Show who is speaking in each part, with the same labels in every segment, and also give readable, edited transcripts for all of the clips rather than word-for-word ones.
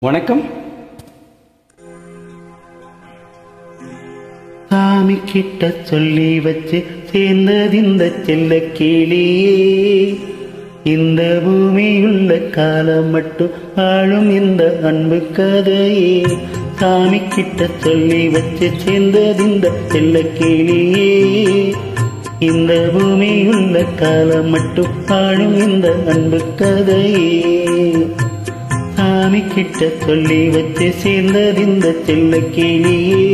Speaker 1: வணக்கம். சாமி கிட்ட சொல்லி வச்சு சேர்ந்தது இந்த செல்ல கிளியே, இந்த பூமியுள்ள காலம் மட்டும் ஆளும் இந்த அன்பு கதையே. சாமி கிட்ட சொல்லி வச்சு சேர்ந்தது இந்த செல்ல கிளியே, இந்த பூமியுள்ள காலம் மட்டும் ஆளும் இந்த அன்பு கதையே. சாமி கிட்ட சொல்லி வச்சு சேர்ந்தது இந்த செல்ல கிளியே,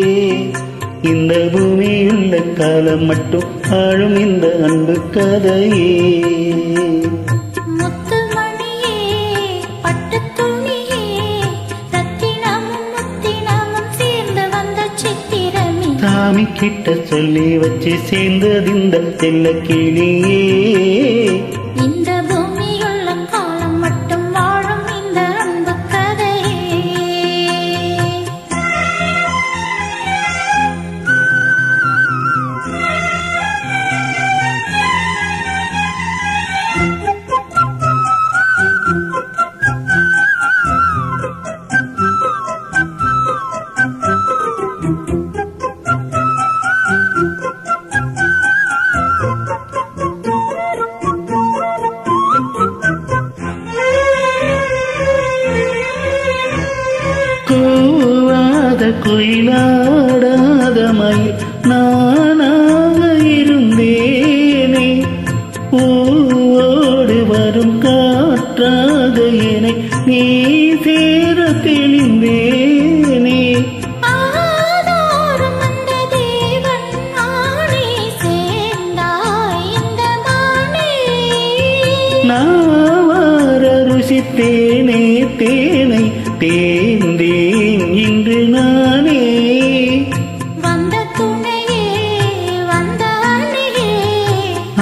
Speaker 1: இந்த பூமியுள்ள காலம் மட்டும் ஆளும் இந்த அன்பு கதையே. சாமி கிட்ட சொல்லி வச்சு சேர்ந்தது இந்த செல்ல கிளியே,
Speaker 2: இந்த பூமியுள்ள காலம் மட்டும் வாழும் இந்த அன்பு கதையே.
Speaker 1: கூவாத குயிலாடாத மயில் நானாக இருந்தேனே, பூவோடு வரும் காற்றாக என்னை நீ சேர தெளிந்தேனே. நாவார ருசித்தேனே தேனை தேந்தேன் இன்று நானே.
Speaker 2: வந்த துணையே வந்தானே,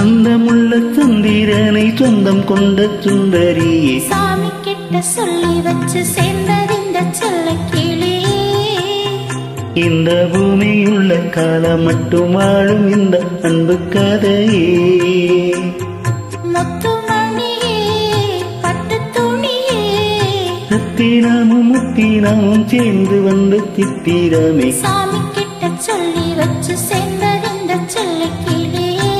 Speaker 1: அந்த முள்ள சந்திரனை சொந்தம் கொண்ட சுந்தரியே.
Speaker 2: சாமி கிட்ட சொல்லி வச்சு சேர்ந்தது இந்த செல்ல கிளியே,
Speaker 1: இந்த பூமியுள்ள காலம் மட்டும் வாழும் இந்த அன்பு கதையே. ரத்தினமும் முத்தினமும் சேர்ந்து வந்த சித்திரமே.
Speaker 2: சாமி கிட்ட சொல்லி வச்சு சேர்ந்தது இந்த செல்ல கிளியே,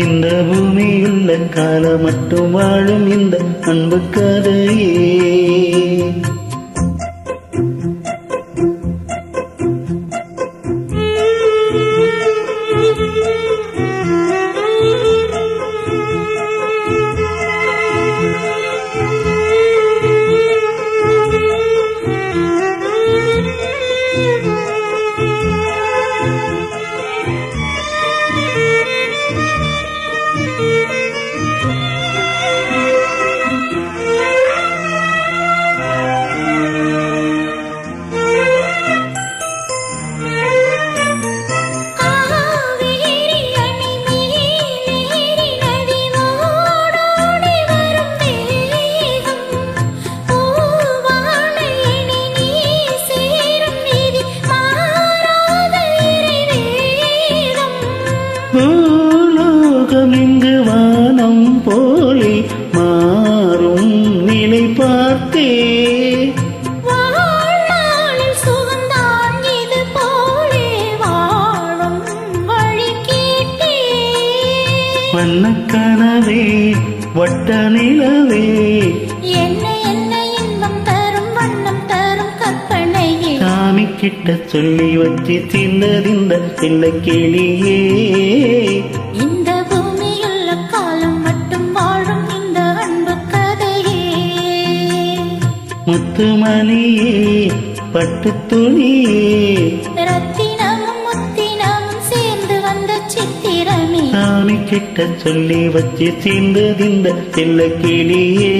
Speaker 1: இந்த பூமியுள்ள காலம் மட்டும் வாழும் இந்த அன்பு கதையே. பூலோகம் இங்கு வானம் போலே மாறும் நிலை பார்த்தே,
Speaker 2: வாழ்நாளில் சுகந்தான் இது போலே வாழும் வழி கேட்டே.
Speaker 1: வண்ணக்கனவே வட்ட நிலவே,
Speaker 2: என்ன என்ன இன்பம் தரும் வண்ணம் தரும் கற்பனையே.
Speaker 1: சாமி கிட்ட சொல்லி வச்சு சேர்ந்தது இந்த செல்ல கிளியே,
Speaker 2: இந்த பூமியுள்ள காலம் மட்டும் வாழும் இந்த அன்பு கதையே.
Speaker 1: முத்துமணியே பட்டு துணியே,
Speaker 2: ரத்தினமும் முத்தினமும் சேர்ந்து வந்த சித்திரமே.
Speaker 1: சாமி கிட்ட சொல்லி வச்சு சேர்ந்தது இந்த செல்ல கிளியே.